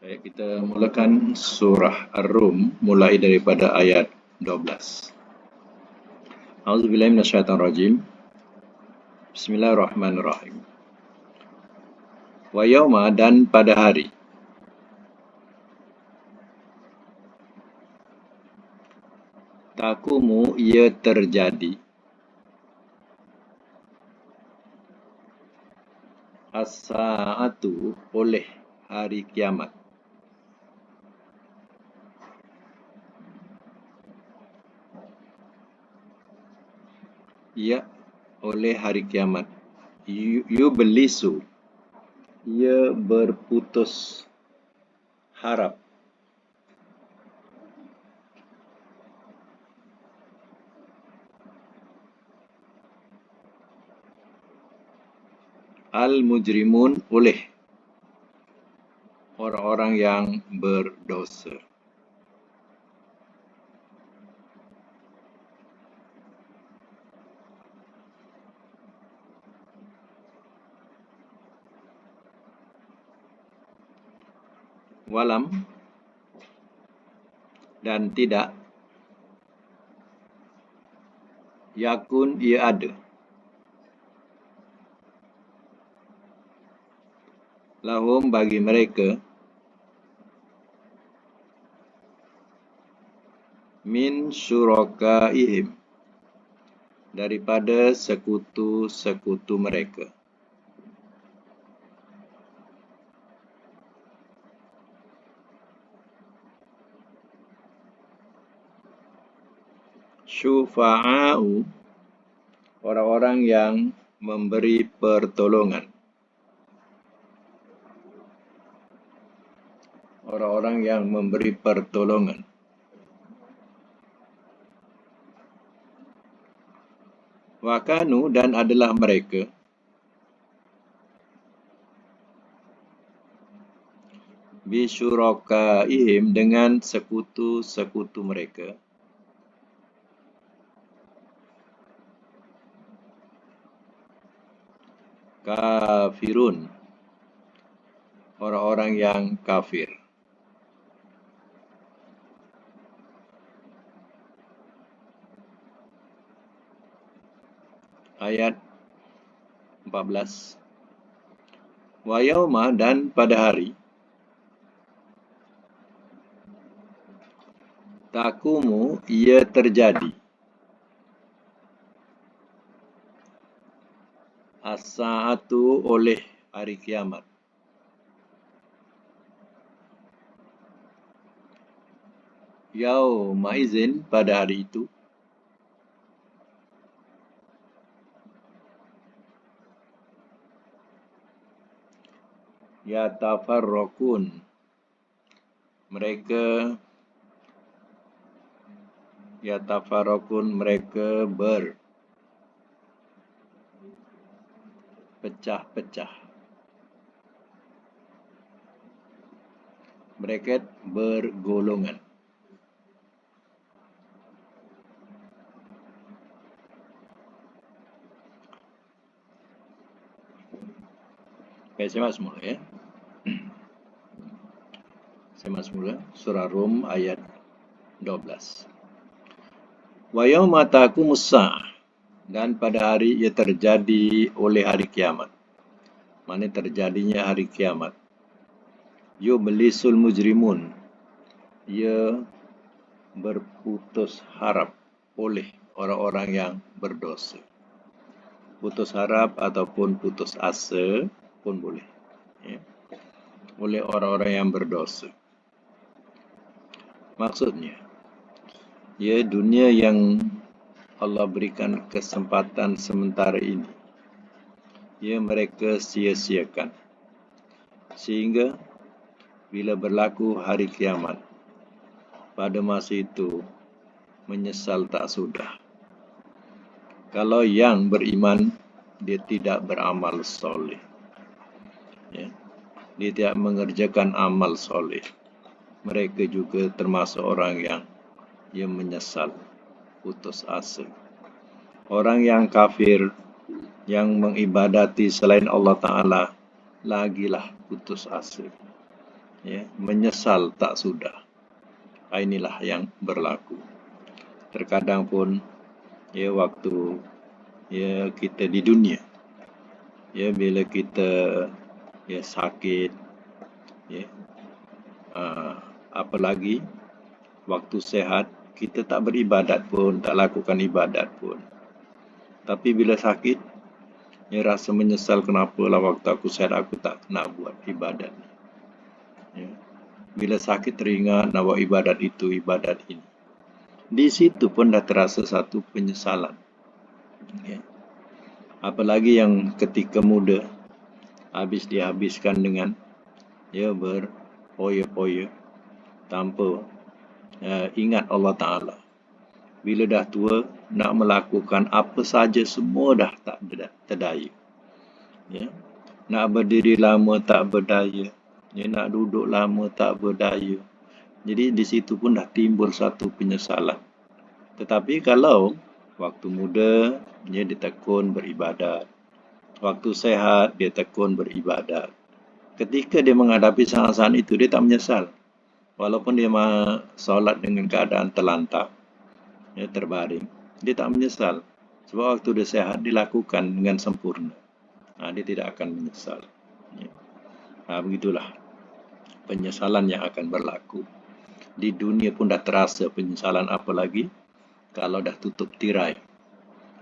Baik, kita mulakan surah Ar-Rum mulai daripada ayat 12. A'udzubillahi minasyaitonirrajim. Bismillahirrahmanirrahim. Wa yauma, dan pada hari, takumu ia terjadi, as-saatu oleh hari kiamat. Ia oleh hari kiamat. Yublisu, ia berputus harap. Al-mujrimun, oleh orang-orang yang berdosa. Walam, dan tidak, yakun, ia ada, lahum, bagi mereka, min syurakaihim, daripada sekutu-sekutu mereka. Syufa'a'u, orang-orang yang memberi pertolongan. Orang-orang yang memberi pertolongan. Wakanu, dan adalah mereka, bisyurakaihim, dengan sekutu-sekutu mereka, kafirun, orang-orang yang kafir. Ayat 14. Wa yauma, dan pada hari, takumu ia terjadi, as-saatu oleh hari kiamat. Yauma izin, pada hari itu, yatafarraqun, mereka berpecah-pecah. Mereka bergolongan. Baik, saya semula ya. Saya semula surah Rum ayat 12. Wa yauma taqumus sa'ah, dan pada hari ia terjadi oleh hari kiamat. Mana terjadinya hari kiamat. Yublisul mujrimun, ia berputus harap oleh orang-orang yang berdosa. Putus harap ataupun putus asa pun boleh, ya, oleh orang-orang yang berdosa. Maksudnya, ya, dunia yang Allah berikan kesempatan sementara ini, ya, mereka sia-siakan. Sehingga bila berlaku hari kiamat, pada masa itu menyesal tak sudah. Kalau yang beriman, dia tidak beramal soleh, ya, dia tidak mengerjakan amal soleh, mereka juga termasuk orang yang menyesal, putus asa. Orang yang kafir, yang mengibadati selain Allah Ta'ala, lagilah putus asa. ya, menyesal tak sudah. Inilah yang berlaku. Terkadang pun ya waktu ya kita di dunia, ya bila kita ya sakit, ya apalagi waktu sehat kita tak beribadat pun, tak lakukan ibadat pun. Tapi bila sakit, ya rasa menyesal kenapa lah waktu aku sehat aku tak nak buat ibadat. Ya. Bila sakit teringat nak buat ibadat itu, ibadat ini. Di situ pun dah terasa satu penyesalan. Ya. Apalagi yang ketika muda, habis dihabiskan dengan ya berpoya-poya tanpa ingat Allah Ta'ala. Bila dah tua, nak melakukan apa saja semua dah tak terdaya. Ya. Nak berdiri lama tak berdaya. Ya, nak duduk lama tak berdaya. Jadi di situ pun dah timbul satu penyesalan. Tetapi kalau waktu muda, dia ditekun beribadat. Waktu sehat, dia tekun beribadat. Ketika dia menghadapi saat-saat itu, dia tak menyesal. Walaupun dia solat dengan keadaan terlantar, ya, terbaring, dia tak menyesal. Sebab waktu dia sehat, dilakukan dengan sempurna. Dia tidak akan menyesal. Ya. Begitulah penyesalan yang akan berlaku. Di dunia pun dah terasa penyesalan, apalagi kalau dah tutup tirai.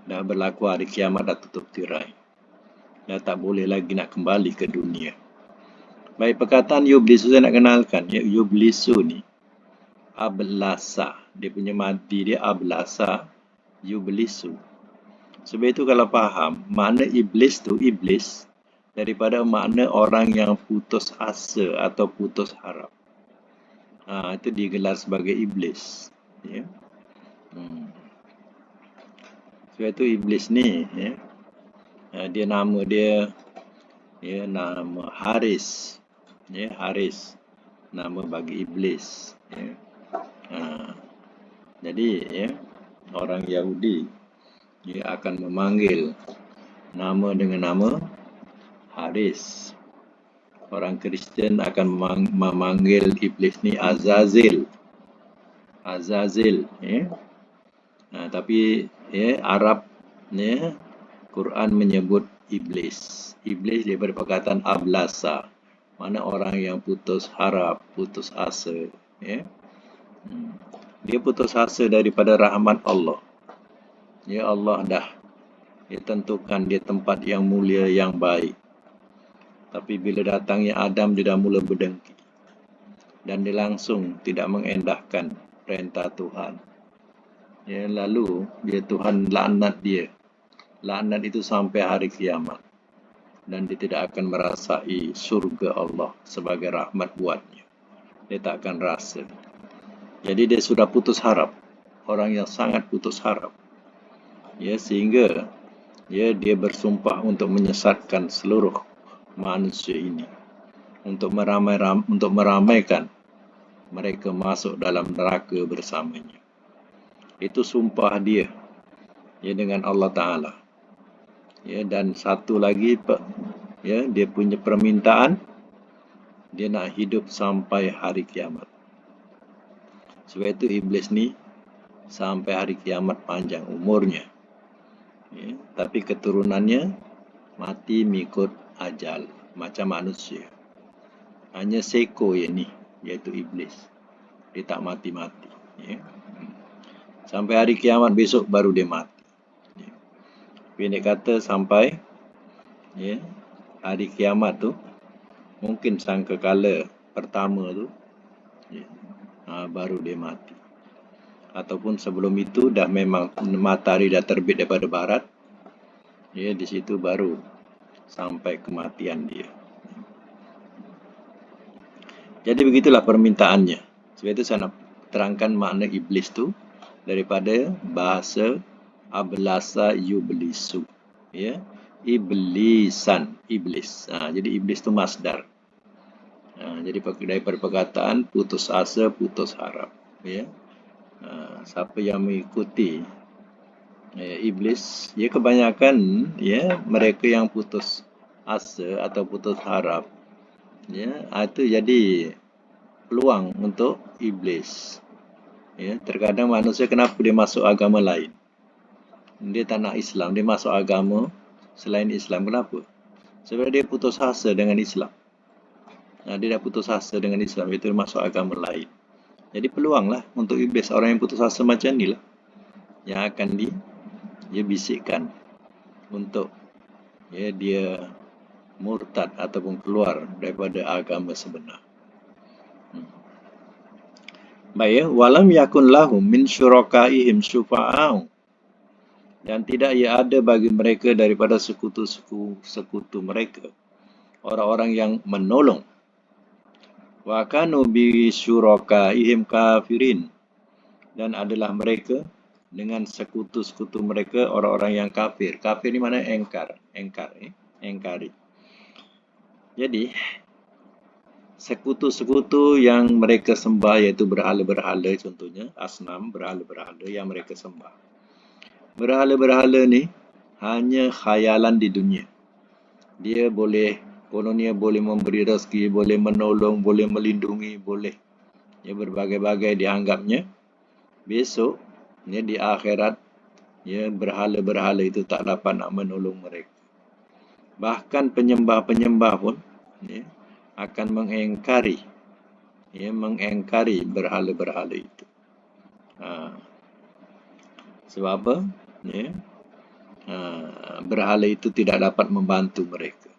Dah berlaku hari kiamat, dah tutup tirai. Dah tak boleh lagi nak kembali ke dunia. Baik, perkataan yublisu saya nak kenalkan. Ya, yublisu ni ablasa. Dia punya mati dia ablasa yublisu. Sebab itu kalau faham, makna iblis tu iblis daripada makna orang yang putus asa atau putus harap. Itu digelar sebagai iblis. Ya. Sebab itu iblis ni, ya, dia nama dia, ya, nama Haris. Ya, Haris, nama bagi iblis. Ya. Jadi, ya, orang Yahudi dia akan memanggil nama dengan nama Haris. Orang Kristian akan memanggil iblis ni Azazil. Azazil, ya. Tapi ya, Arab, ya, Quran menyebut iblis. Iblis daripada perkataan ablasa, mana orang yang putus harap, putus asa. Ya. Dia putus asa daripada rahmat Allah. Ya, Allah dah tentukan dia tempat yang mulia, yang baik. Tapi bila datangnya Adam, dia dah mula berdengki. Dan dia langsung tidak mengendahkan perintah Tuhan. Ya, lalu dia Tuhan laknat dia. Laknat itu sampai hari kiamat. Dan dia tidak akan merasai surga Allah sebagai rahmat buatnya. Dia tak akan rasa. Jadi dia sudah putus harap. Orang yang sangat putus harap. Ya, sehingga ya, dia bersumpah untuk menyesatkan seluruh manusia ini. Untuk meramaikan mereka masuk dalam neraka bersamanya. Itu sumpah dia, ya, dengan Allah Ta'ala. Ya, dan satu lagi, ya, dia punya permintaan, dia nak hidup sampai hari kiamat. Sebab itu iblis ni sampai hari kiamat panjang umurnya. Ya, tapi keturunannya mati mengikut ajal macam manusia. Hanya seko yang ni, iaitu iblis. Dia tak mati-mati. Ya. Sampai hari kiamat besok baru dia mati. Ya. Pendek kata sampai, ya, hari kiamat tu mungkin sangkakala pertama tu, ya, baru dia mati. Ataupun sebelum itu dah memang matahari dah terbit daripada barat. Ya, di situ baru sampai kematian dia. Jadi begitulah permintaannya. Sebab itu saya nak terangkan makna iblis tu daripada bahasa ablasa yublisu. Ya, iblisan, iblis. Jadi iblis tu masdar. Jadi daripada perkataan putus asa, putus harap. Ya. Siapa yang mengikuti iblis, ya, kebanyakan, ya, mereka yang putus asa atau putus harap, ya, itu jadi peluang untuk iblis. Ya, terkadang manusia kenapa dia masuk agama lain? Dia tak nak Islam, dia masuk agama selain Islam. Kenapa? Sebab dia putus asa dengan Islam. Dia dah putus asa dengan Islam, itu dia masuk agama lain. Jadi peluanglah untuk iblis, orang yang putus asa macam ni lah yang akan dia bisikkan untuk dia murtad ataupun keluar daripada agama sebenar. Baik, walam yakun lahum min syurakaihim syufa'a'u, dan tidak ia ada bagi mereka daripada sekutu mereka orang-orang yang menolong. Wa kanu bi syurakaihim kafirin, dan adalah mereka dengan sekutu-sekutu mereka orang-orang yang kafir. Kafir ni mana engkari. Jadi sekutu-sekutu yang mereka sembah, iaitu berhala-berhala, contohnya asnam, berhala-berhala yang mereka sembah. Berhala-berhala ni hanya khayalan di dunia. Dia kononnya boleh memberi rezeki, boleh menolong, boleh melindungi, boleh berbagai-bagai dianggapnya. Besok di akhirat berhala-berhala itu tak dapat nak menolong mereka. Bahkan penyembah-penyembah pun akan mengingkari berhala-berhala itu. Sebab apa? Berhala itu tidak dapat membantu mereka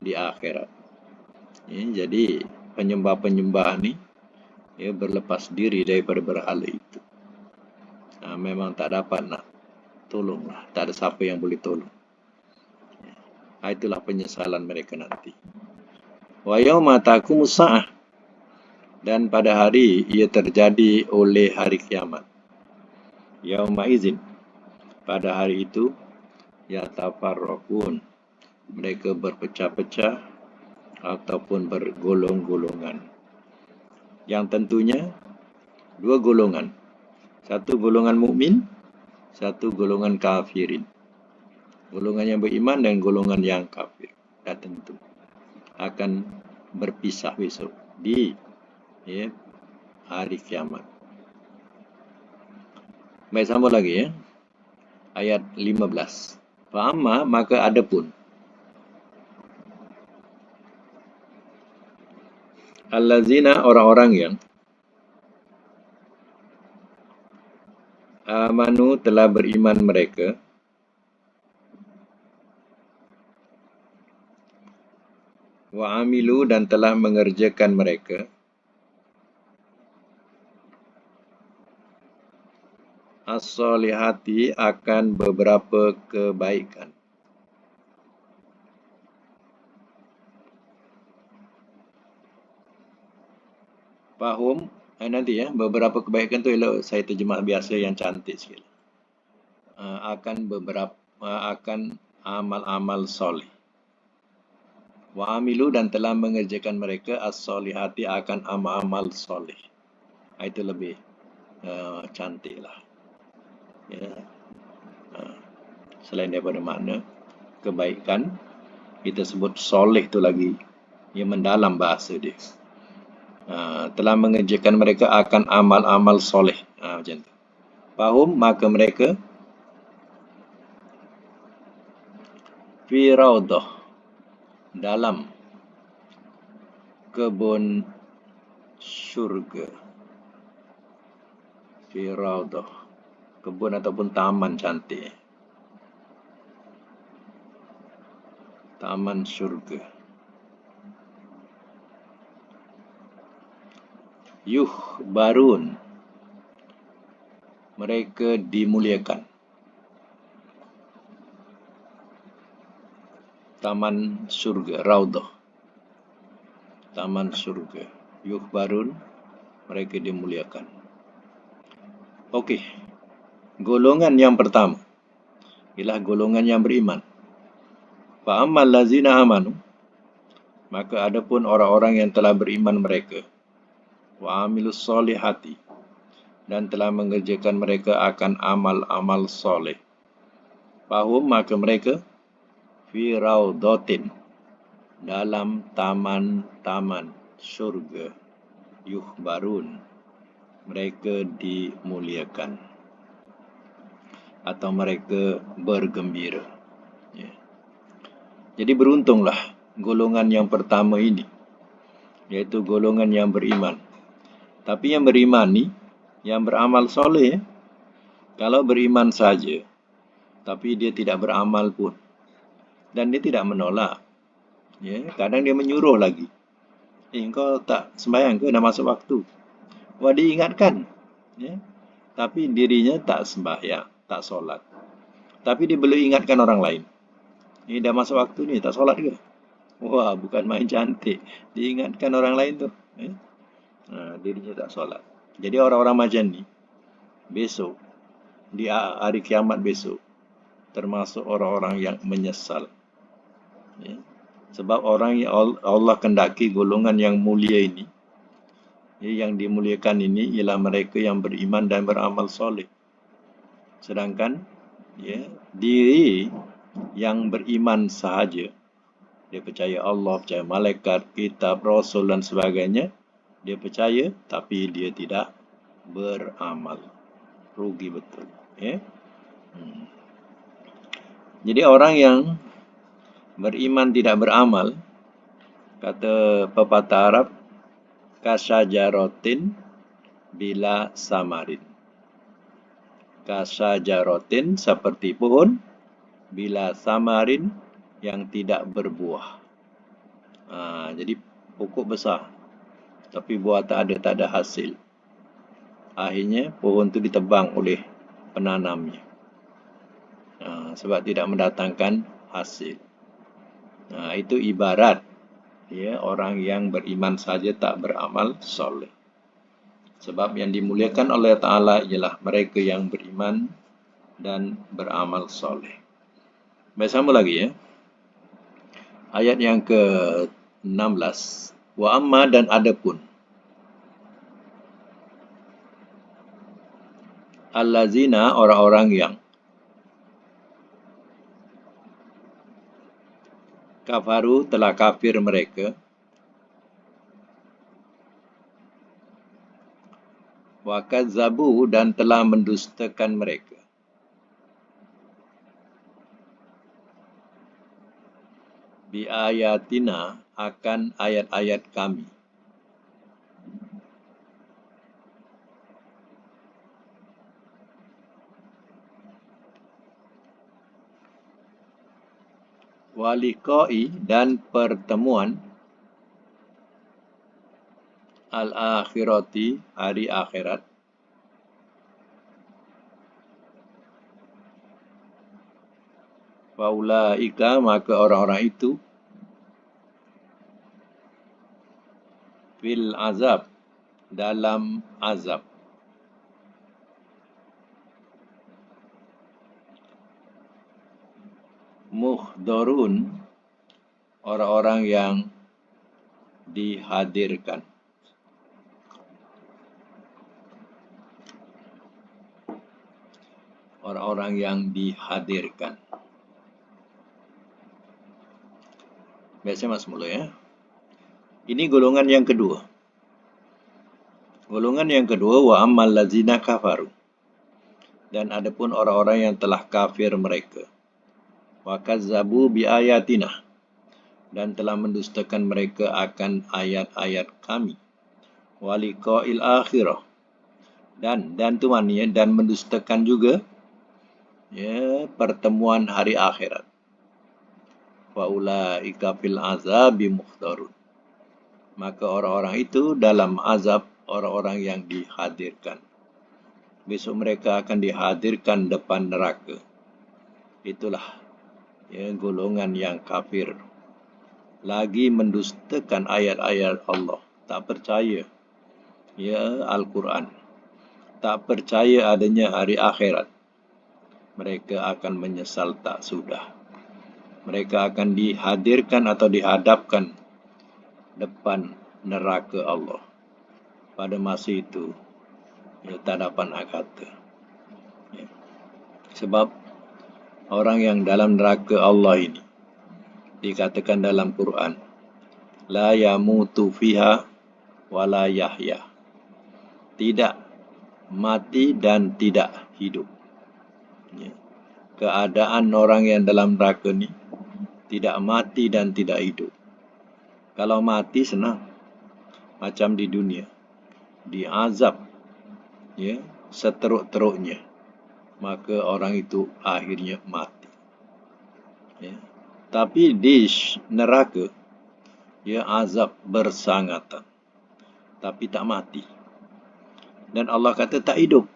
di akhirat. Jadi penyembah-penyembah ni berlepas diri daripada berhala itu. Memang tak dapat nak tolong lah. Tak ada siapa yang boleh tolong. Itulah penyesalan mereka nanti. Wa yauma taqumus sa'ah, dan pada hari ia terjadi oleh hari kiamat. Yauma izin, pada hari itu yatafarraqun, mereka berpecah-pecah ataupun bergolong-golongan. Yang tentunya dua golongan. Satu golongan mukmin, satu golongan kafirin. Golongan yang beriman dan golongan yang kafir. Dah tentu akan berpisah besok di hari kiamat. Baik, sambung lagi ayat 15. Fa'amma, maka adapun allazina, orang-orang yang amanu, telah beriman mereka, wa amilu, dan telah mengerjakan mereka, as-solihati, akan beberapa kebaikan. Fahum, nanti beberapa kebaikan tu elok saya terjemah biasa yang cantik sikit. Akan amal-amal soleh. Wa amilu, dan telah mengerjakan mereka, as-solihati, akan amal-amal soleh. Itu lebih cantik lah. Selain daripada makna kebaikan, kita sebut soleh tu lagi mendalam bahasa dia. Telah mengerjakan mereka akan amal-amal soleh. Macam tu. Fahum, maka mereka fi raudah, dalam kebun syurga. Fi raudah, kebun ataupun taman cantik. Taman syurga. Yuhbarun, mereka dimuliakan. Taman syurga, raudah, taman syurga. Yuhbarun, mereka dimuliakan. Okey, golongan yang pertama ialah golongan yang beriman. Fa ammal lazina amanu, maka adapun orang-orang yang telah beriman mereka, wa amilus solihati, dan telah mengerjakan mereka akan amal-amal soleh. Fahum, maka mereka fi raudatin, dalam taman-taman syurga. yukhbarun, mereka dimuliakan atau mereka bergembira. Ya. Jadi beruntunglah golongan yang pertama ini, yaitu golongan yang beriman. Tapi yang beriman ni, yang beramal soleh, kalau beriman saja, tapi dia tidak beramal pun, dan dia tidak menolak, ya, kadang dia menyuruh lagi. Engkau tak sembahyang ke, dah masuk waktu? Wah, diingatkan, ya, tapi dirinya tak sembahyang, tak solat. Tapi dia boleh ingatkan orang lain. Ini dah masuk waktu ni, tak solat ke? Wah, bukan main cantik. Diingatkan orang lain tu. Dirinya tak solat. Jadi orang-orang macam ni, besok, di hari kiamat besok, termasuk orang-orang yang menyesal. Ya. Sebab orang yang Allah kendaki golongan yang mulia ini, ya, yang dimuliakan ini ialah mereka yang beriman dan beramal soleh. Sedangkan ya, diri yang beriman sahaja, dia percaya Allah, percaya malaikat, kitab, rasul dan sebagainya, dia percaya tapi dia tidak beramal. Rugi betul. Ya. Jadi orang yang beriman tidak beramal, kata pepatah Arab, kasyajarotin bila samarin. Kasyajarotin seperti pohon, bila samarin yang tidak berbuah. Jadi pokok besar, tapi buah tak ada hasil. Akhirnya pohon itu ditebang oleh penanamnya. Sebab tidak mendatangkan hasil. Itu ibarat ya, orang yang beriman saja tak beramal soleh. Sebab yang dimuliakan oleh Ta'ala ialah mereka yang beriman dan beramal soleh. Baik, sama lagi ya. Ayat yang ke-16. Wa amma, dan adapun allazina, orang-orang yang kafaru, telah kafir mereka, wa kazzabu, dan telah mendustakan mereka, bi ayatina, akan ayat-ayat kami, wa liqa'i, dan pertemuan, al-akhirati, hari akhirat, faulaika, maka orang-orang itu, fil azab, dalam azab, muhdharun, orang-orang yang dihadirkan. Orang-orang yang dihadirkan. Biasa mas mula ya. Ini golongan yang kedua. Golongan yang kedua, wa ammal lazina kafaru, dan adapun orang-orang yang telah kafir mereka, wa kazzabu bi ayatina, dan telah mendustakan mereka akan ayat-ayat kami, wa liqa'il akhirah, dan tuan ya, dan mendustakan juga ya, pertemuan hari akhirat. Faulaika fil azabi muhdharun, maka orang-orang itu dalam azab, orang-orang yang dihadirkan. Besok mereka akan dihadirkan depan neraka. Itulah ya, golongan yang kafir, lagi mendustakan ayat-ayat Allah, tak percaya ya Al-Quran, tak percaya adanya hari akhirat. Mereka akan menyesal tak sudah. Mereka akan dihadirkan atau dihadapkan depan neraka Allah. Pada masa itu, ya, tak dapat nak kata. Ya. Sebab orang yang dalam neraka Allah ini, dikatakan dalam Quran, la yamutu fiha wala yahya. Tidak mati dan tidak hidup. Ya. Keadaan orang yang dalam neraka ni tidak mati dan tidak hidup. Kalau mati senang, macam di dunia, diazab, ya, seteruk-teruknya, maka orang itu akhirnya mati. Ya. Tapi di neraka, ya, azab bersangatan, tapi tak mati. Dan Allah kata tak hidup.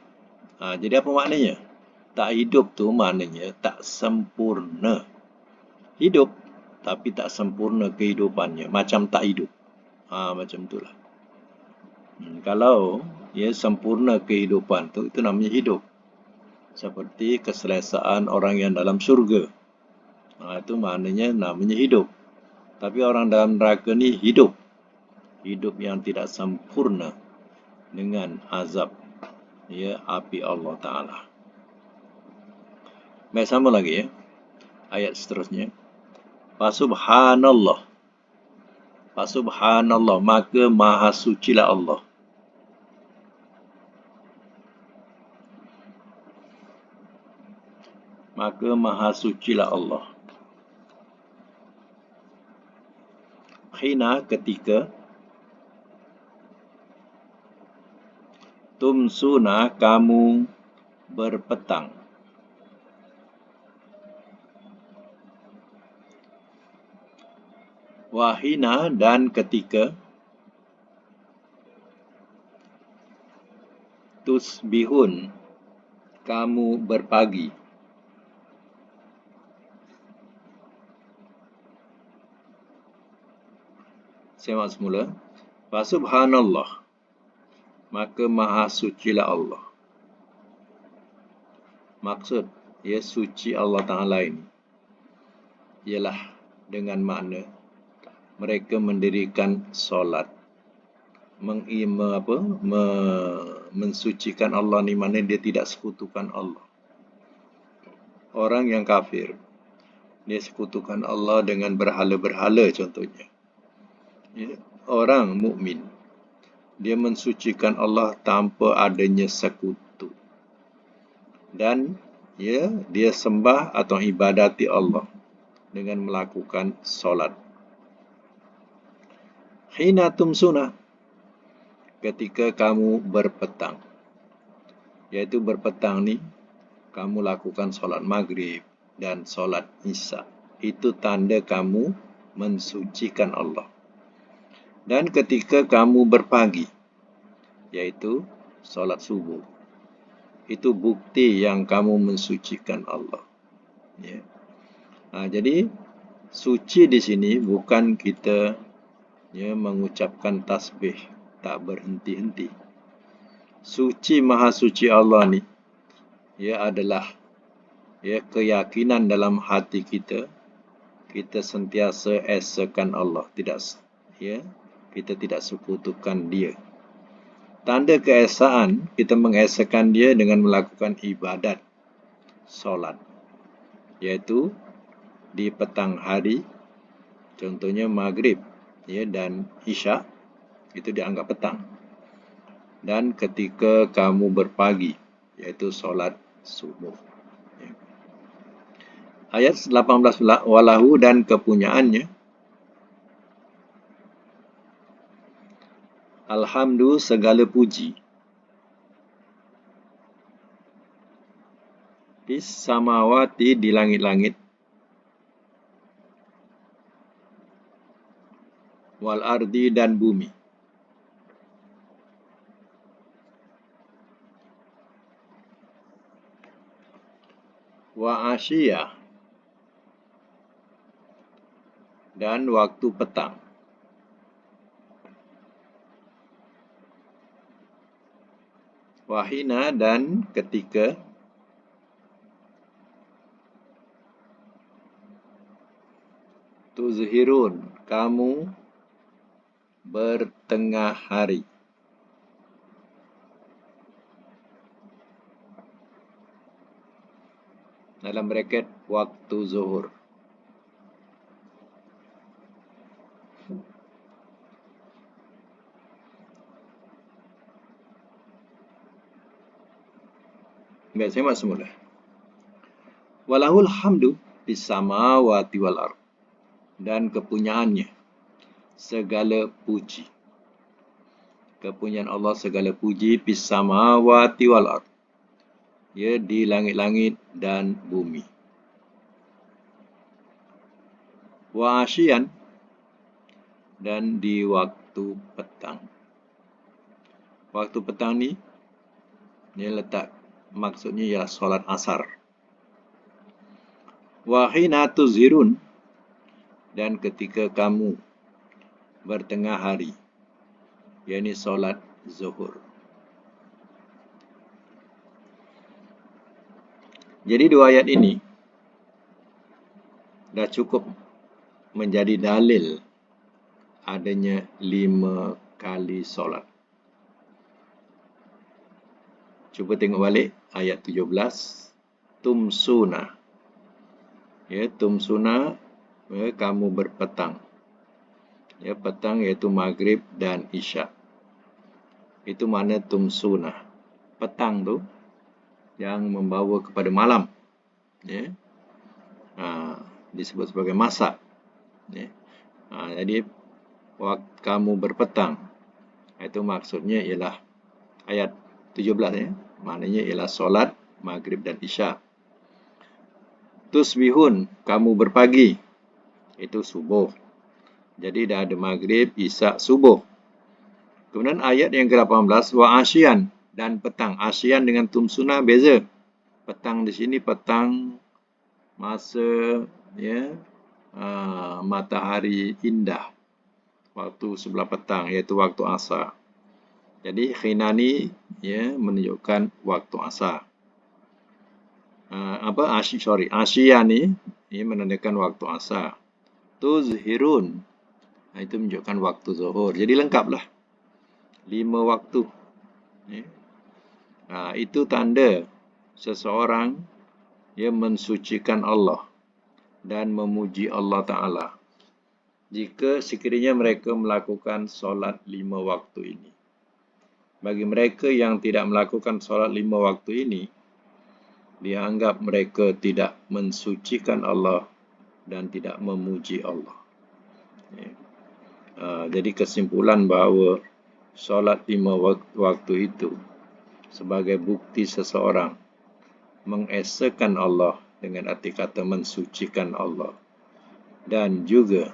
Jadi apa maknanya? Tak hidup tu maknanya tak sempurna. Hidup, tapi tak sempurna kehidupannya. Macam tak hidup. Macam itulah. Kalau ya sempurna kehidupan tu, itu namanya hidup. Seperti keselesaan orang yang dalam syurga. Itu maknanya namanya hidup. Tapi orang dalam neraka ni hidup. Hidup yang tidak sempurna dengan azab, ya, api Allah Ta'ala. Baik, sama lagi ya. Ayat seterusnya. Fasubhanallah. Fasubhanallah, maka maha sucilah Allah. Maka maha sucilah Allah. Hina, ketika tumsuna, kamu berpetang. Wahina, dan ketika tusbihun, kamu berpagi. Semak semula. Fasubhanallah, maka maha sucilah Allah. Maksud, ya, suci Allah Ta'ala ini ialah dengan makna mereka mendirikan solat, mensucikan Allah ni, mana dia tidak sekutukan Allah. Orang yang kafir, dia sekutukan Allah dengan berhala-berhala contohnya. Ya. Orang mukmin, dia mensucikan Allah tanpa adanya sekutu. Dan ya, dia sembah atau ibadati Allah dengan melakukan solat. Hina tumsuna, ketika kamu berpetang. Iaitu berpetang ni, kamu lakukan solat maghrib dan solat isya. Itu tanda kamu mensucikan Allah. Dan ketika kamu berpagi, iaitu solat subuh, itu bukti yang kamu mensucikan Allah. Ya. Jadi suci di sini bukan kita, ya, mengucapkan tasbih tak berhenti-henti. Suci, maha suci Allah ni, ya, adalah, ya, keyakinan dalam hati kita. Kita sentiasa esakan Allah, kita tidak sekutukan Dia. Tanda keesaan, kita mengesakan Dia dengan melakukan ibadat solat, iaitu di petang hari, contohnya maghrib, ya, dan isya, itu dianggap petang. Dan ketika kamu berpagi, iaitu solat subuh. Ya. Ayat 18, walahu, dan kepunyaannya. Alhamdu, segala puji. Fis samawati, di langit-langit. Wal ardi, dan bumi. Wa asyiyah, dan waktu petang. Wahina, dan ketika tuzhirun, kamu bertengah hari. Dalam braket waktu zuhur. Baik, semak semula. Walahul hamdu bis samawati wal ard. Dan kepunyaannya segala puji. Kepunyaan Allah segala puji bis samawati wal ard. Ya, di langit-langit dan bumi. Wa asyian, dan di waktu petang. Waktu petang ni, dia letak maksudnya ialah solat asar. Wa hina tuzhirun, dan ketika kamu bertengah hari, yakni solat zuhur. Jadi dua ayat ini dah cukup menjadi dalil adanya 5 kali solat. Cuba tengok balik ayat 17. Tumsuna. Ya, tumsuna, ya, kamu berpetang. Ya, petang iaitu maghrib dan isyak. Itu makna tumsuna. Petang tu yang membawa kepada malam. Ya. Disebut sebagai masa. Ya. Jadi waktu kamu berpetang, itu maksudnya ialah ayat 17, ya. Maknanya ialah solat maghrib dan isyak. Tusbihun, kamu berpagi, itu subuh. Jadi dah ada maghrib, isyak, subuh. Kemudian ayat yang ke-18, wa asyian, dan petang. Asyian dengan tumsuna beza. Petang di sini petang masa, ya, matahari indah, waktu sebelah petang, iaitu waktu asar. Jadi khina ni, ya, menunjukkan waktu asar. Asyian ni, ia menandakan waktu asar. Tuzhirun, itu menunjukkan waktu zuhur. Jadi lengkaplah 5 waktu. Ya. Itu tanda seseorang yang mensucikan Allah dan memuji Allah Ta'ala jika sekiranya mereka melakukan solat 5 waktu ini. Bagi mereka yang tidak melakukan solat 5 waktu ini, dianggap mereka tidak mensucikan Allah dan tidak memuji Allah. Ya. Jadi kesimpulan bahawa solat 5 waktu itu sebagai bukti seseorang mengesakan Allah dengan arti kata mensucikan Allah, dan juga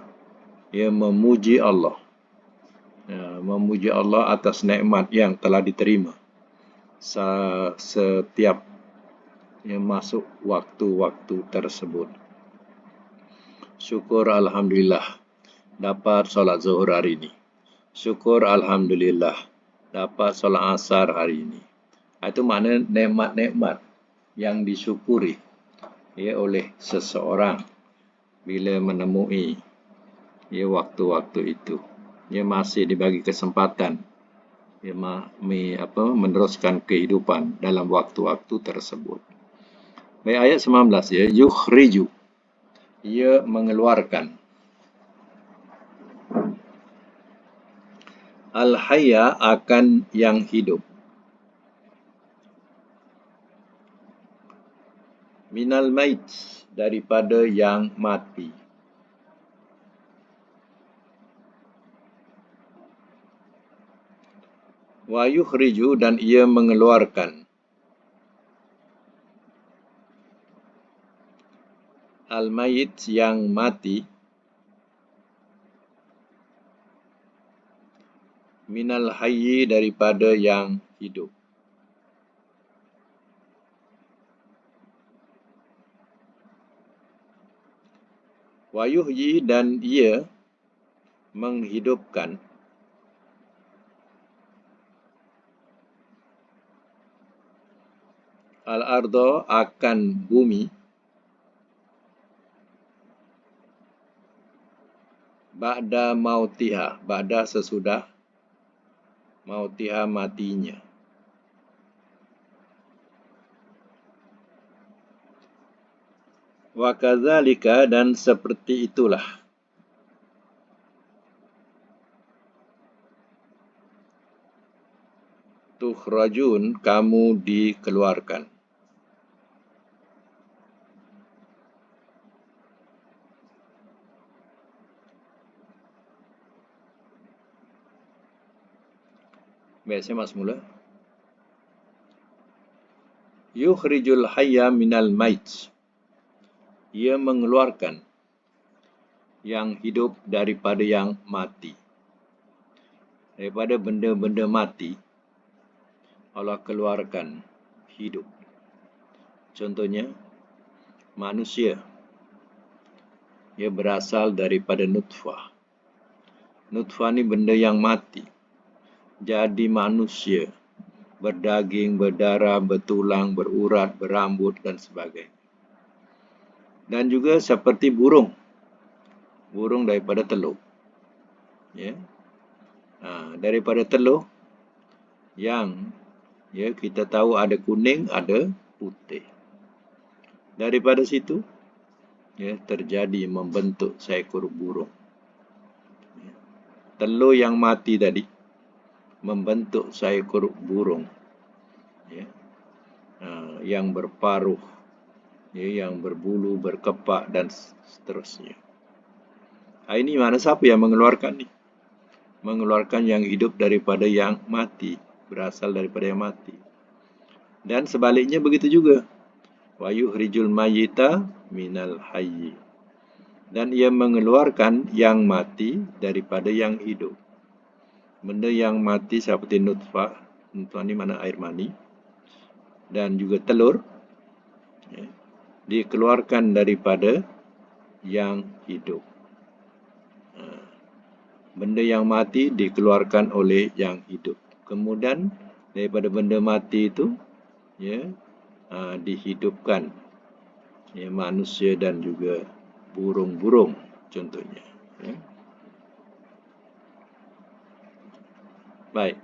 ia memuji Allah. Memuji Allah atas nikmat yang telah diterima setiap yang masuk waktu-waktu tersebut. Syukur Alhamdulillah dapat solat zuhur hari ini. Syukur Alhamdulillah dapat solat asar hari ini. Itu makna nikmat-nikmat yang disyukuri, ya, oleh seseorang bila menemui, ya, waktu-waktu itu. Dia masih dibagi kesempatan, ya, meneruskan kehidupan dalam waktu-waktu tersebut. Baik, ayat 19, ya, yukhriju, ia mengeluarkan. Al-hayya, akan yang hidup. Minal mait, daripada yang mati. Wa yukhriju, dan ia mengeluarkan. Al-mayit, yang mati. Minal hayyi, daripada yang hidup. Wa yuhyi, dan ia menghidupkan. Al-ardo, akan bumi. Ba'da mautiha, ba'da sesudah mautiha, matinya. Wa kadzalika, dan seperti itulah. Tukhrajun, kamu dikeluarkan. Baik, saya masuk mula. Yukhrijul hayya minal mait. Ia mengeluarkan yang hidup daripada yang mati. Daripada benda-benda mati, Allah keluarkan hidup. Contohnya, manusia. Ia berasal daripada nutfah. Nutfah ni benda yang mati. Jadi manusia. Berdaging, berdarah, bertulang, berurat, berambut dan sebagainya. Dan juga seperti burung. Burung daripada telur. Ya. Daripada telur yang kita tahu ada kuning, ada putih. Daripada situ terjadi membentuk seekor burung. Telur yang mati tadi membentuk seekor burung yang berparuh, yang berbulu, berkepak dan seterusnya. Ini mana siapa yang mengeluarkan ni? Mengeluarkan yang hidup daripada yang mati, berasal daripada yang mati. Dan sebaliknya begitu juga. Wa yukhrijul mayyita minal hayyi. Dan ia mengeluarkan yang mati daripada yang hidup. Benda yang mati seperti nutfah. Nutfah ni mana air mani. Dan juga telur. Dikeluarkan daripada yang hidup. Benda yang mati dikeluarkan oleh yang hidup. Kemudian daripada benda mati itu dihidupkan manusia dan juga burung-burung contohnya. Baik.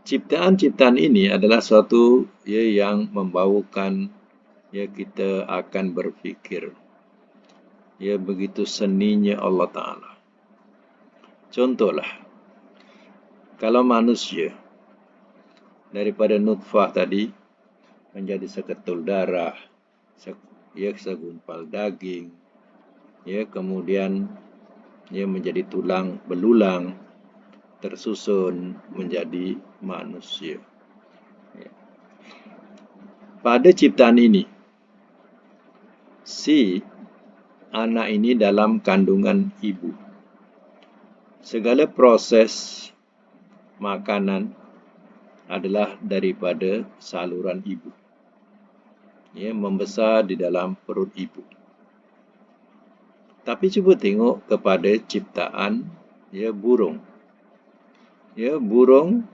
Ciptaan-ciptaan ini adalah suatu yang membawakan kita akan berfikir. Begitu seninya Allah Ta'ala. Contohlah, kalau manusia daripada nutfah tadi menjadi seketul darah, segumpal daging, kemudian menjadi tulang belulang, tersusun menjadi manusia. Pada ciptaan ini, si anak ini dalam kandungan ibu. Segala proses makanan adalah daripada saluran ibu. Membesar di dalam perut ibu. Tapi cuba tengok kepada ciptaan burung. Burung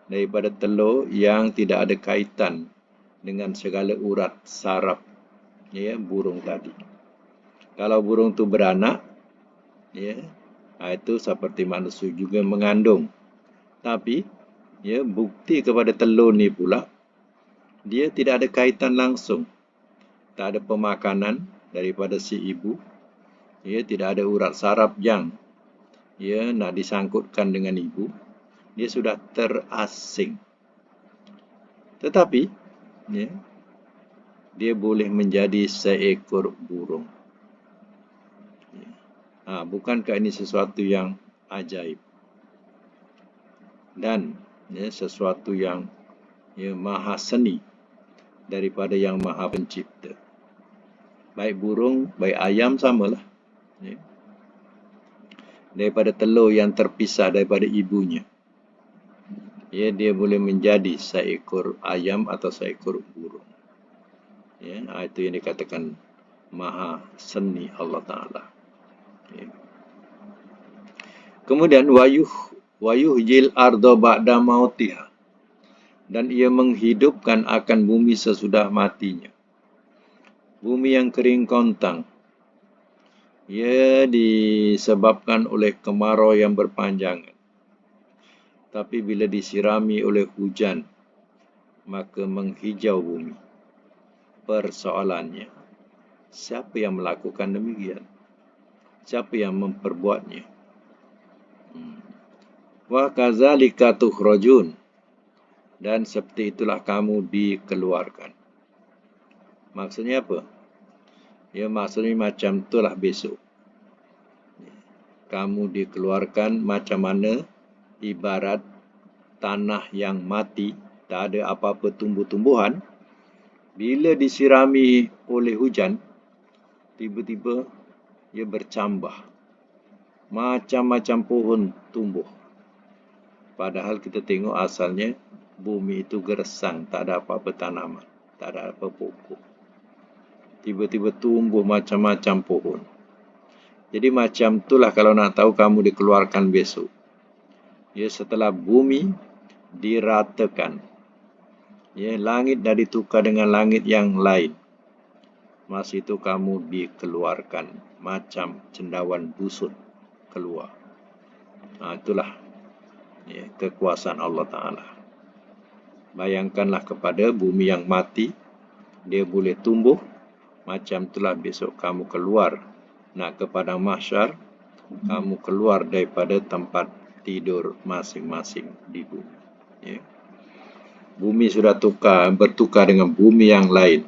daripada telur yang tidak ada kaitan dengan segala urat saraf burung tadi. Kalau burung tu beranak, itu seperti manusia juga mengandung. Tapi bukti kepada telur ni pula, dia tidak ada kaitan langsung. Tak ada pemakanan daripada si ibu. Tidak ada urat saraf yang nak disangkutkan dengan ibu. Dia sudah terasing. Tetapi dia boleh menjadi seekor burung. Bukankah ini sesuatu yang ajaib? Dan sesuatu yang maha seni daripada yang maha pencipta. Baik burung, baik ayam samalah. Daripada telur yang terpisah daripada ibunya, dia boleh menjadi seekor ayam atau seekor burung. Itu yang dikatakan maha seni Allah Ta'ala. Kemudian wayuhjil ardo ba'da mautiha. Dan ia menghidupkan akan bumi sesudah matinya. Bumi yang kering kontang. Ia disebabkan oleh kemarau yang berpanjangan. Tapi bila disirami oleh hujan, maka menghijau bumi. Persoalannya, siapa yang melakukan demikian? Siapa yang memperbuatnya? Wa kadzalika tukhrajun. Dan seperti itulah kamu dikeluarkan. Maksudnya apa? Maksudnya macam itulah besok. Kamu dikeluarkan macam mana ibarat tanah yang mati, tak ada apa-apa tumbuh-tumbuhan. Bila disirami oleh hujan, tiba-tiba ia bercambah. Macam-macam pohon tumbuh. Padahal kita tengok asalnya bumi itu gersang, tak ada apa-apa tanaman, tak ada apa pokok. Tiba-tiba tumbuh macam-macam pohon. Jadi macam itulah kalau nak tahu kamu dikeluarkan besok. Ya, setelah bumi diratakan, ya, langit dah ditukar dengan langit yang lain, masa itu kamu dikeluarkan macam cendawan busuk keluar. Itulah, ya, kekuasaan Allah Ta'ala. Bayangkanlah kepada bumi yang mati, dia boleh tumbuh. Macam itulah besok kamu keluar nak ke padang mahsyar, kamu keluar daripada tempat tidur masing-masing di bumi. Ya. Bumi sudah bertukar dengan bumi yang lain.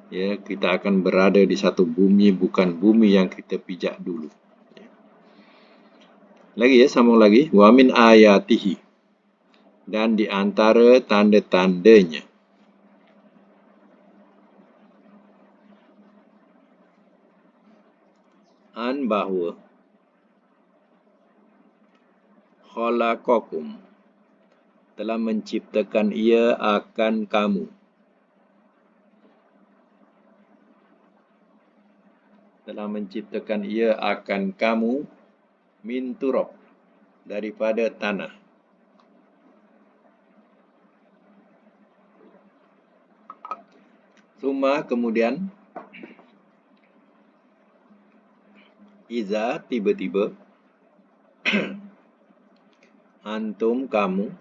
Ya, kita akan berada di satu bumi, bukan bumi yang kita pijak dulu. Ya. Lagi ya, sambung lagi. Wa min ayatihi. Dan di antara tanda-tandanya. An bahawa khalaqakum, telah menciptakan ia akan kamu. Telah menciptakan ia akan kamu min turab, daripada tanah. Suma kemudian iza tiba-tiba antum kamu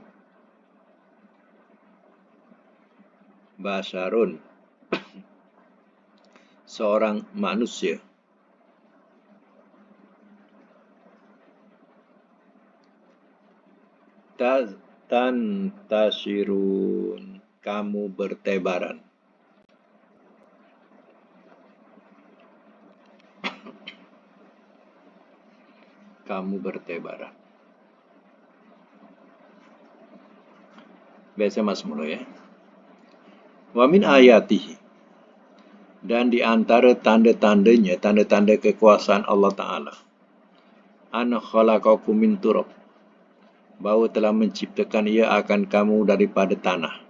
basyarun seorang manusia, tasirun kamu bertebaran. Kamu bertebaran. Biasa mas mula ya. Wa min ayatihi, dan di antara tanda-tandanya, tanda-tanda kekuasaan Allah Ta'ala, an khalaqakum min turab, bahawa telah menciptakan ia akan kamu daripada tanah.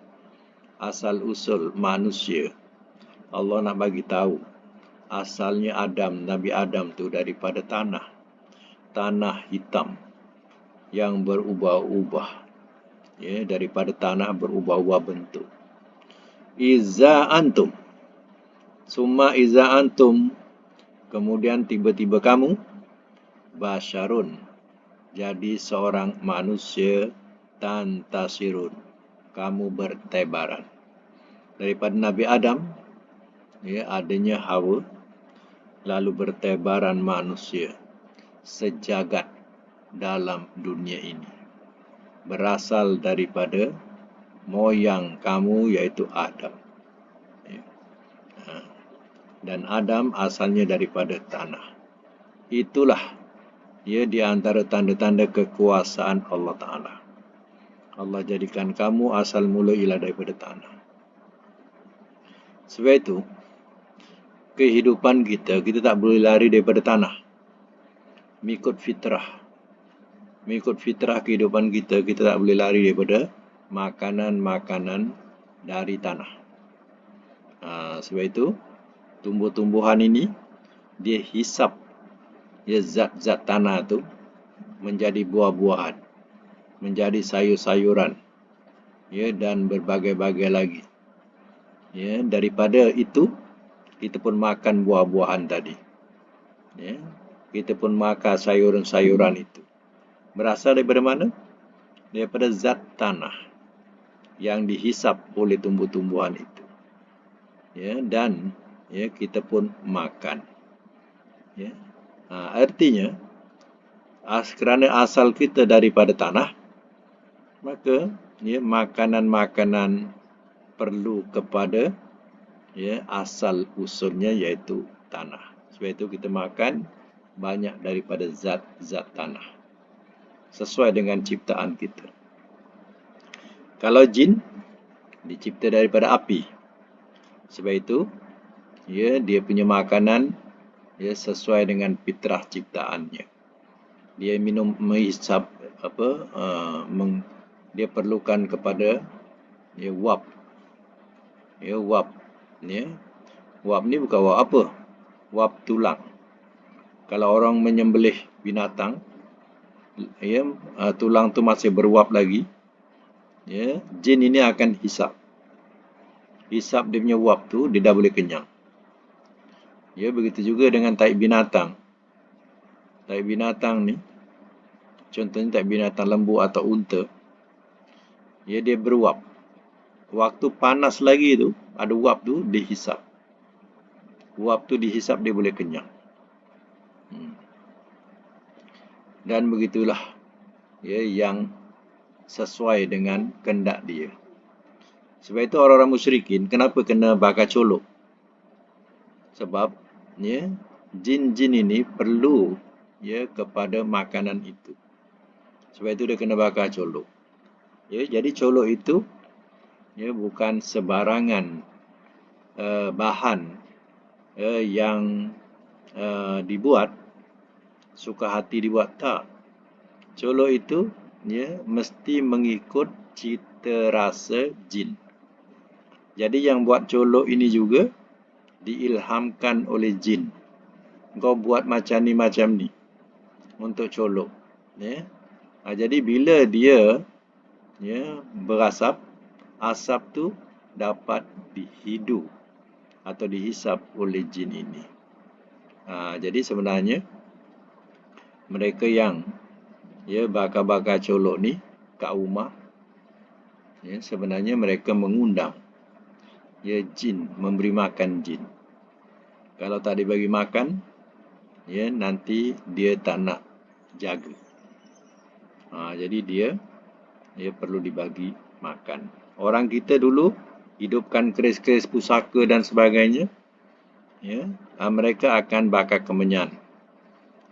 Asal usul manusia, Allah nak bagi tahu asalnya Adam, Nabi Adam tu daripada tanah. Tanah hitam yang berubah-ubah, ya, daripada tanah berubah-ubah bentuk. Iza antum, summa iza antum, kemudian tiba-tiba kamu basyarun, jadi seorang manusia, tantasirun, kamu bertebaran. Daripada Nabi Adam, ya, adanya Hawa, lalu bertebaran manusia sejagat dalam dunia ini, berasal daripada moyang kamu, iaitu Adam. Dan Adam asalnya daripada tanah. Itulah, ya, di antara tanda-tanda kekuasaan Allah Ta'ala. Allah jadikan kamu asal mula ialah daripada tanah. Sebab itu, kehidupan kita tak boleh lari daripada tanah. Mengikut fitrah. Mengikut fitrah kehidupan kita tak boleh lari daripada makanan-makanan dari tanah. Sebab itu, tumbuh-tumbuhan ini, dia hisap, ya, zat-zat tanah itu menjadi buah-buahan, menjadi sayur-sayuran, ya, dan berbagai-bagai lagi. Ya, daripada itu, kita pun makan buah-buahan tadi. Ya, kita pun makan sayuran-sayuran itu. Berasal daripada mana? Daripada zat tanah yang dihisap oleh tumbuh-tumbuhan itu. Ya, dan, ya, kita pun makan. Ya. Artinya, kerana asal kita daripada tanah, maka, ya, makanan-makanan perlu kepada, ya, asal usulnya, iaitu tanah. Sebab itu kita makan banyak daripada zat-zat tanah. sesuai dengan ciptaan kita. Kalau jin dicipta daripada api, sebab itu dia punya makanan sesuai dengan fitrah ciptaannya. Dia minum, menghisap dia perlukan kepada wap. Wap. Wap ni bukan wap apa? Wap tulang. Kalau orang menyembelih binatang, tulang tu masih berwap lagi, jin ini akan hisap. Hisap dia punya wap tu, dia dah boleh kenyang. Begitu juga dengan tahi binatang. Tahi binatang ni, contohnya tahi binatang lembu atau unta, dia berwap. Waktu panas lagi tu, ada wap tu, dihisap. Wap tu dihisap, dia boleh kenyang. Dan begitulah yang sesuai dengan kehendak dia. Sebab itu orang-orang musyrikin kenapa kena bakar colok? Sebab jin-jin ini perlu kepada makanan itu. Sebab itu dia kena bakar colok. Jadi colok itu bukan sebarangan bahan yang dibuat, suka hati dibuat, tak. Colok itu mesti mengikut cita rasa jin. Jadi yang buat colok ini juga diilhamkan oleh jin. Kau buat macam ni untuk colok. Jadi bila dia berasap, asap tu dapat dihidu atau dihisap oleh jin ini. Jadi sebenarnya mereka yang bakar-bakar colok ni kat rumah, sebenarnya mereka mengundang jin, memberi makan jin. Kalau tak dibagi makan, nanti dia tak nak jaga. Jadi dia perlu dibagi makan. Orang kita dulu hidupkan keris-keris pusaka dan sebagainya, mereka akan bakar kemenyan.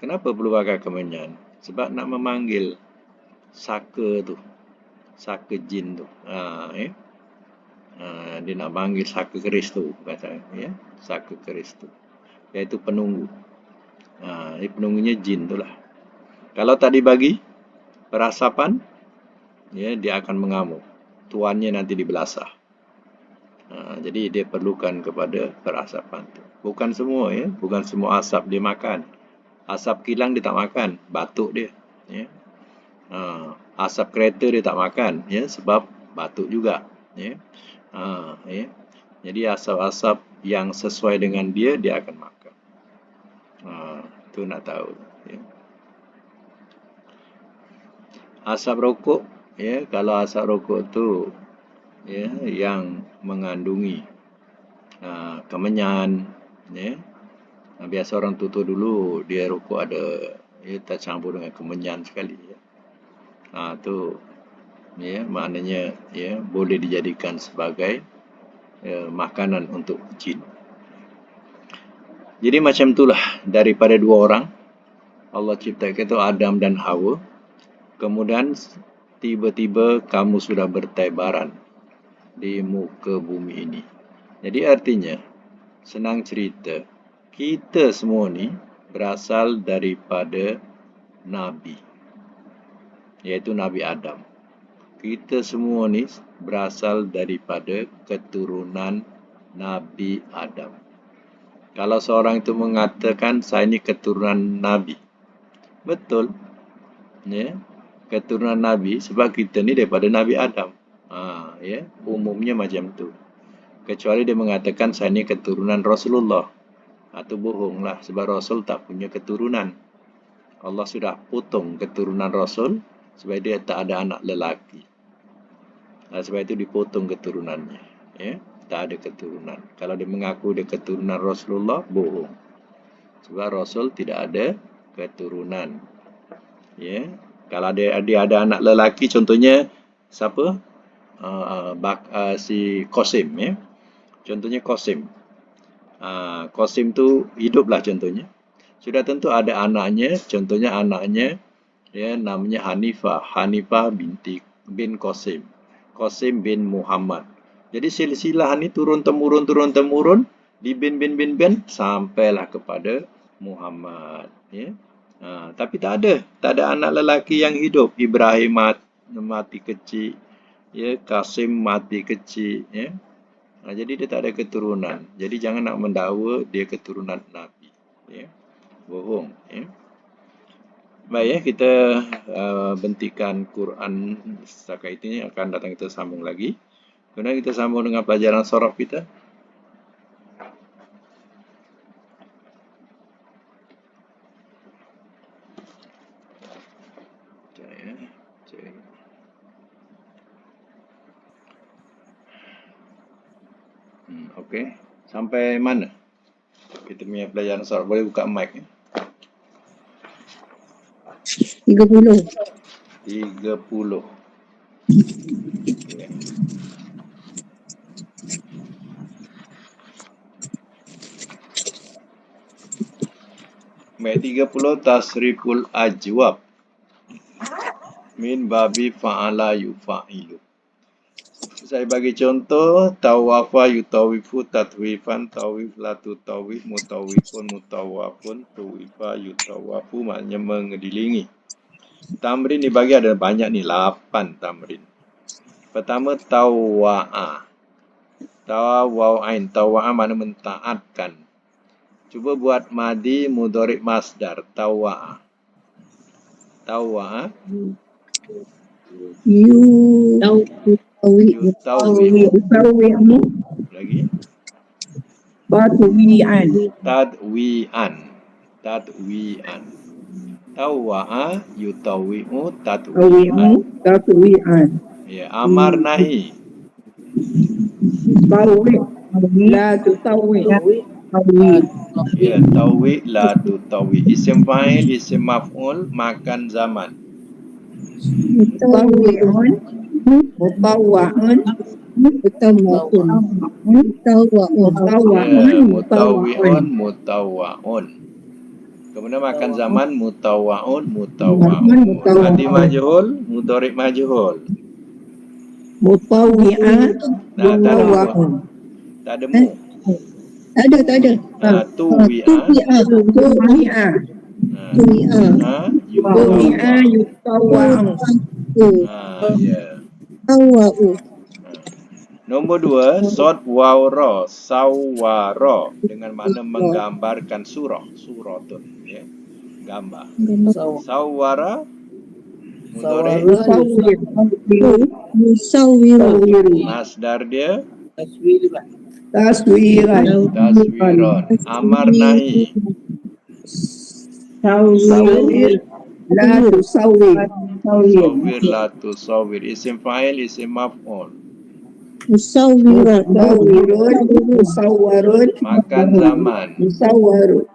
Kenapa perlu bakar kemenyan? Sebab nak memanggil saka tu, saka jin tu. Dia nak panggil saka keris tu, saka keris tu, iaitu penunggu. Penunggunya jin tu lah. Kalau tak dibagi perasapan, dia akan mengamuk. Tuannya nanti dibelasah. Jadi dia perlukan kepada perasapan tu. Bukan semua, bukan semua asap dia makan. Asap kilang dia tak makan, batuk dia. Asap kereta dia tak makan, sebab batuk juga. Jadi asap-asap yang sesuai dengan dia akan makan. Tu nak tahu. Asap rokok, kalau asap rokok tu yang mengandungi kemenyan, biasa orang tua dulu dia rokok ada tercampur dengan kemenyan sekali. Tu maknanya boleh dijadikan sebagai makanan untuk jin. Jadi macam itulah, daripada dua orang Allah ciptakan itu Adam dan Hawa. Kemudian tiba-tiba kamu sudah bertebaran di muka bumi ini. Jadi artinya, senang cerita, kita semua ni berasal daripada Nabi, iaitu Nabi Adam. Kita semua ni berasal daripada keturunan Nabi Adam. Kalau seorang itu mengatakan saya ni keturunan Nabi, betul, keturunan Nabi, sebab kita ni daripada Nabi Adam. Umumnya macam tu. Kecuali dia mengatakan saya ni keturunan Rasulullah, atau bohonglah, sebab Rasul tak punya keturunan. Allah sudah potong keturunan Rasul sebab dia tak ada anak lelaki. Sebab itu dipotong keturunannya. Tak ada keturunan. Kalau dia mengaku dia keturunan Rasulullah, bohong. Sebab Rasul tidak ada keturunan. Kalau dia ada anak lelaki, contohnya siapa? Si Qasim. Contohnya Qasim. Qasim tu hiduplah contohnya. Sudah tentu ada anaknya, contohnya anaknya Ya, namanya Hanifah. Hanifah bin Qasim. Qasim bin Muhammad. Jadi silsilah ni turun-temurun di bin sampailah kepada Muhammad. Ya. Tapi tak ada anak lelaki yang hidup. Ibrahim mati kecil, ya, Qasim mati kecil, ya. Jadi dia tak ada keturunan. Jadi jangan nak mendakwa dia keturunan Nabi. Ya. Bohong. Ya. Baik, ya, kita bentikan Quran setakat ini. Akan datang kita sambung lagi. Kemudian kita sambung dengan pelajaran sorof kita. Okey. Sampai mana? Kita punya pelajaran sorof. Boleh buka mic. 30. 30. Okay. Baik, 30 tasriful ajwab min babi fa'ala yufa'ilu. Saya bagi contoh, tawafa yutawifu tatwifan, tawif la tutawif, mutawifun mutawafun, tuwifa yutawafu, maknanya mengedilingi. Tamrin dibagi ada banyak ni, 8 tamrin. Pertama, tawa'a. Tawawa'ain. Tawa'a makna mentaatkan. Cuba buat madi mudhari' masdar. Tawa'a. Tawa'a. Yutawi'u. Lagi. Tadwi'an. Tawa'a yutawi'u tadwi'an. Ya, amar nahi. Tawi' la tutawi'. Ya, tawi' la tutawi. Isim fa'il, isim maf'ul, makan zaman. Mutawi'un. Mutawa'un. Mutawa'un. Mutawi'un, mutawa'un. Kemudian makan zaman, mutawa'un. Madi majhul, mudhari' majhul. Mutawi'an. Nah, tak ada mu. Tak ada. Tuwi'a. Tuwi'a yutawa'un. Ya. Nombor 2, sod waw ra, sawara, dengan makna menggambarkan surah, suratun, ya. Gambar. Sawara mudhari' masdar dia taswiran. Amar nahi. Sawir la tusawir. Sawir la tusawir. Isim fa'il, isim maf'ul. Musawwirun. Musawwarun. Makan zaman. Musawwarun.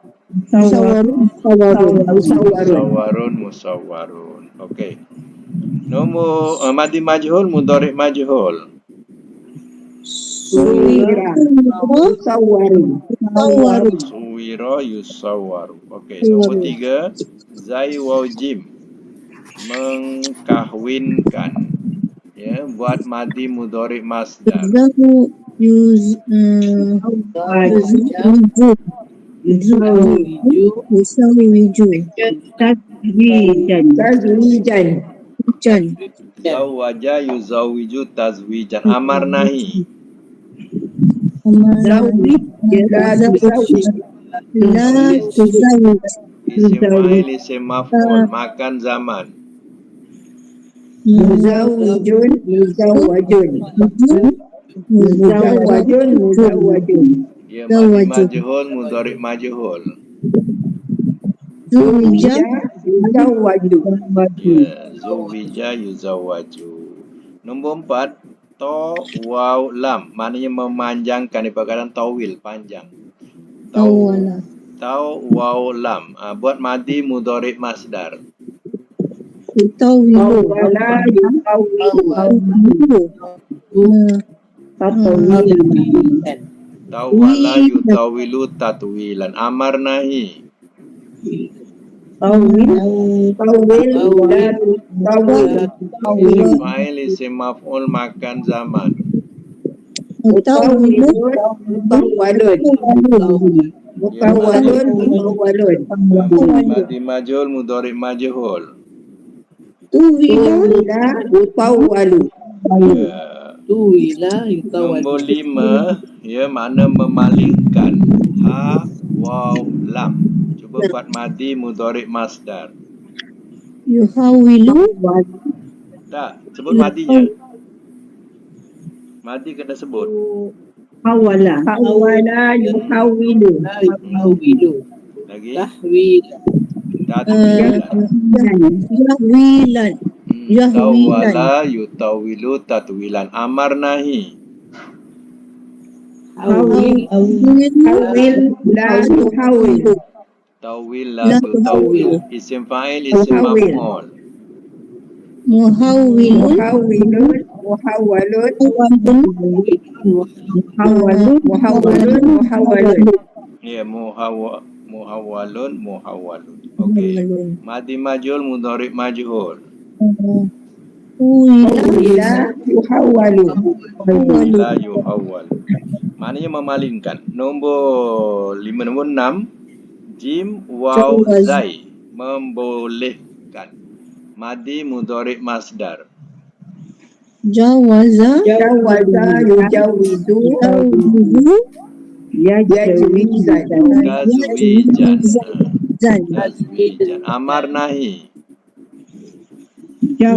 Okey. Nombor madi majhul, mudhari' majhul. Suwira. Suwira yusawwaru. Okey. Nombor 3, zai waw jim, mengkahwinkan. Ya, buat madi mudhari' masdar. Zawaja yuzawiju tazwijan. Amar nahi. Isim fa'il, isim maf'ul, makan zaman. Muzawwijun. Ya, madi majhul, mudhari' majhul. Ya, zuwija yuzawwaju. Nombor 4, to waw lam, maknanya memanjangkan, di perkataan tawil, panjang. Taw waw lam, buat madi mudhari' masdar. Tawala yutawilu tatwilan. Amar nahi. Tawil la tawil. Isim fa'il, isim maf'ul makan zaman. Mutawilun mutawalun. Mutawalun mutawalun. Madi majhul, mudhari' majhul. Tuwila mutawalu. Ya. Nombor 5, ya, makna memalingkan. Ha, waw, lam. Cuba buat madi mudhari' masdar. Yuhawilu Tak, sebut madinya. Madi kena sebut. hawala yuhawilu. Lagi? Tatwilan. Yahwilan. Tawala yutawilu tatwilan. Amar nahi. Hawil la tuhawil. Tawil la tutawil. Isim fa'il, isim maf'ul. Muhawilun muhawalun muhawalun. Ya, muhawwalun. Okey. Madi majhul, mudhari' majhul. Tuwila yuhawalu. La yuhawwal. Maknanya memalingkan. Nombor 5, nombor 6. Jim, waw, zai. Membolehkan. Madi mudhari' masdar. Jawaza yujawizu yajwizan. Tazwijan. Tazwijan. Amar nahi. Ya,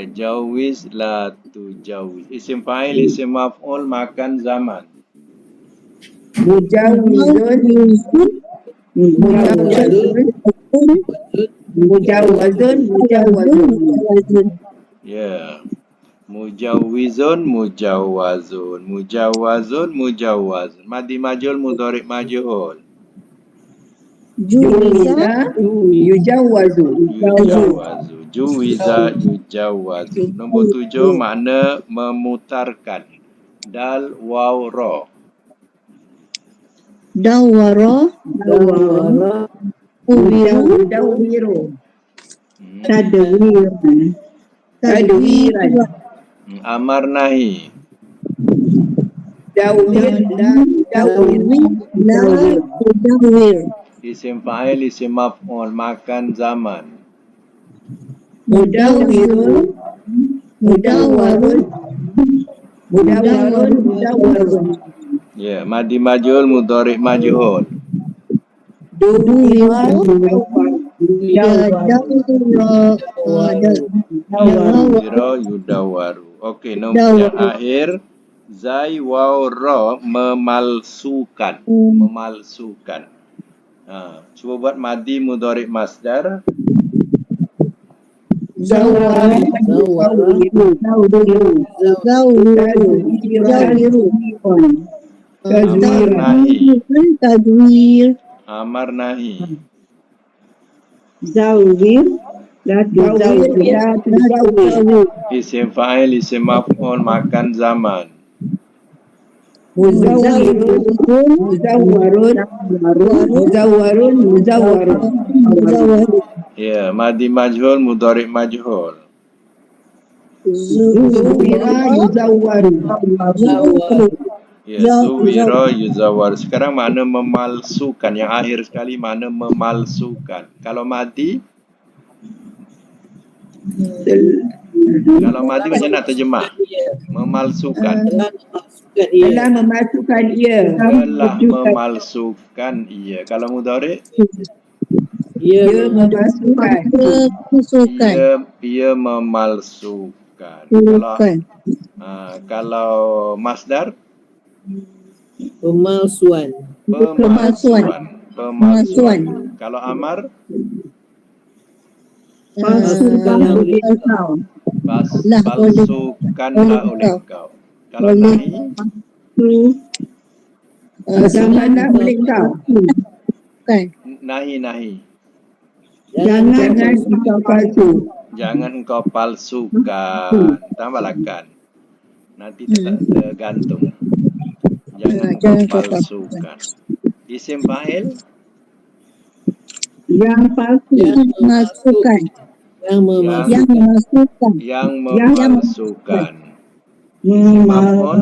jawiz la tujawiz. Isim fa'il, isim maf'ul makan zaman. Mujawazun. Ya. Mujawizun, mujawazun. Madi majhul, mudhari' majhul. Juwiza yujawazu. Juwiza yujawazu. Nombor 7, makna memutarkan. Dal, waw, ra. Dawara Dawiru Tadwiran. Amar nahi. Dawir Isim fa'il, isim maf'ul makan zaman. Mudawirun Ya, madi majhul, mudhari' majhul. Dawira yudawaru. Okey, nombor yang akhir. Zai, waw, ra memalsukan. Cuba buat madi mudhari' masdar. Amar nahi. Isim fa'il, isim maf'ul makan zaman. Ya, madi majhul, mudhari' majhul. Ya, zuwira yuzawar. Sekarang mana memalsukan? Yang akhir sekali mana memalsukan? Kalau madi macam nak terjemah? Memalsukan. Telah memasukkan ia. Kalau mudhari'? Ia memasukkan. Ia memalsukan. Kalau masdar? Pemalsuan. Kalau amar? Palsukanlah oleh kau. Palsukanlah oleh kau. Kalau nahi? Janganlah oleh kau. Nahi. Jangan engkau palsu. Jangan engkau palsukan. Tambahkan. Nanti tergantung. Jangan engkau palsukan. Isim fa'il Yang palsu. Yang Memasukkan. Yang memasukkan. Yang memasukkan. yang memalsukan. Isim Memalsukan. maf'ul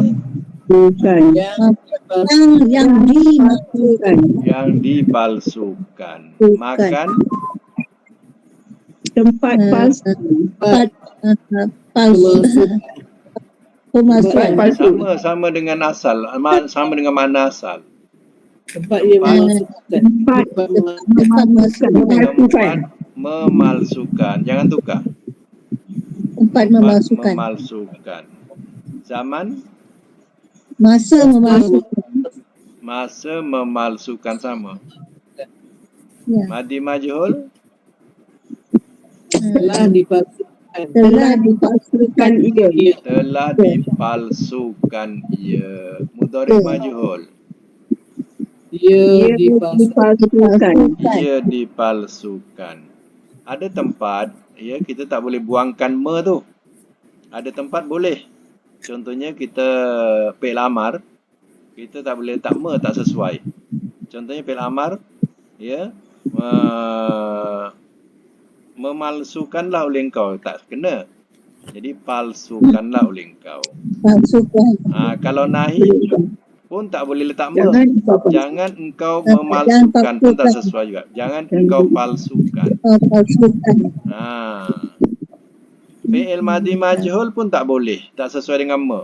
Yang dimasukkan. yang dipalsukan. Makan Tempat palsu. Tempat palsu. Tempat Pemasukan. palsu. sama dengan asal, sama dengan mana asal. Tempat ia memasukkan. Tempat Tempat memasukkan. Tempat masukkan. memalsukan. Tempat memalsukan. Jangan tukar. Tempat memasukkan. Memalsukan. Zaman Masa memasukkan. masa memalsukan sama. Ya. Madi majhul Telah dipalsukan. Telah dipalsukan. Ia. Ia telah dipalsukan ia. Mudhari majhul ia dipalsukan. Dipalsukan. ia dipalsukan. Ada tempat ya kita tak boleh buangkan me tu. Ada tempat boleh. Contohnya kita fi'il amar, kita tak boleh letak me, tak sesuai. Contohnya fi'il amar ya memalsukanlah oleh engkau, tak kena. Jadi palsukanlah oleh engkau. Palsukan. Kalau nahi pun tak boleh letak me. Jangan apa-apa. Jangan engkau memalsukan pun tak sesuai juga. Jangan engkau palsukan. Palsukan. Fi'il madi majhul pun tak boleh, tak sesuai dengan me.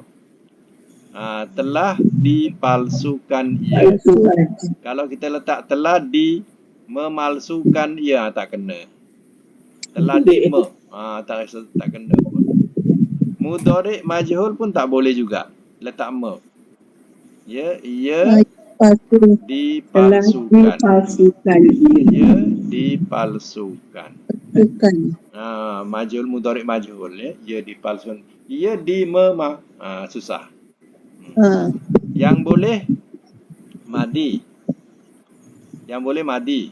Telah dipalsukan ia. Palsukan. Kalau kita letak telah di memalsukan ia, tak kena. Telah di me, tak kena. Mudhari majhul pun tak boleh juga, letak me. Ya, ia Palsu. Telah dipalsukan. dipalsukan. Ia dipalsukan. Palsukan. Majhul mudhari majhul ya, ia dipalsukan. Ia susah. Yang boleh madi. Yang boleh madi.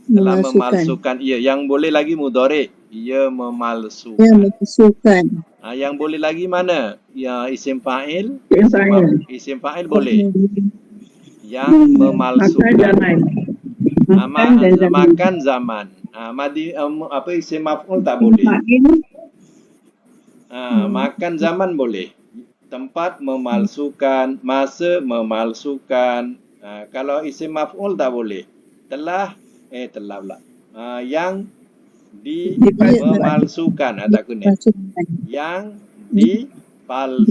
Telah memalsukan ia. Yang boleh lagi mudhari. Ia Ya, memalsukan. memalsukan. Yang boleh lagi mana? Ya, isim fa'il. Isim fa'il. Isim fa'il boleh. Yang Makan memalsukan. zaman. Makan dan zaman. Makan zaman. Madi isim maf'ul tak boleh. Fa'il. Makan zaman boleh. Tempat memalsukan, masa memalsukan. Kalau isim maf'ul tak boleh. Telah pula. Yang memalsukan, tak guna. Palsukan. Yang dipalsukan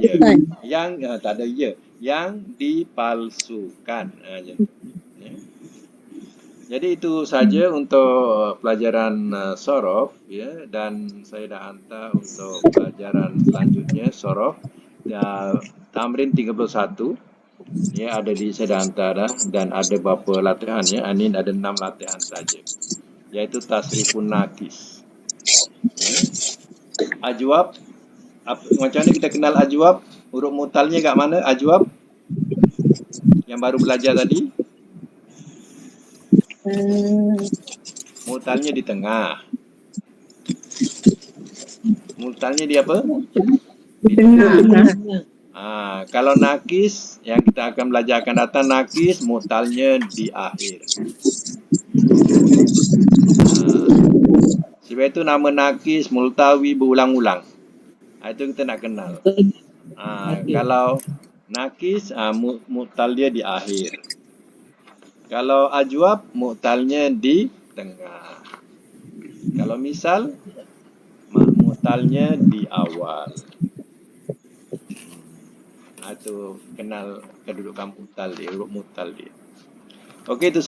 ia. Yang tak ada ia. Yang dipalsukan. Jadi itu saja untuk pelajaran sorof ya, dan saya dah hantar untuk pelajaran selanjutnya sorof tamrin 31 ya, ada di saya dah hantar dah, dan ada berapa latihan ya. Ini ada 6 latihan saja, iaitu tasrifun nakis ya. Ajwab macam mana kita kenal ajwab? Huruf mutalnya kat mana ajwab? Yang baru belajar tadi. Mutalnya di tengah. Mutalnya di apa? Di tengah. Kalau nakis, yang kita akan belajar akan datang, nakis mutalnya di akhir. Sebab itu nama nakis multawi berulang-ulang. Itu kita nak kenal. Kalau nakis, mutal dia di akhir. Kalau ajwab, mu'talnya di tengah. Kalau misal, mu'talnya di awal. Itu kenal kedudukan mu'tal dia, huruf mu'tal dia. Okey, itu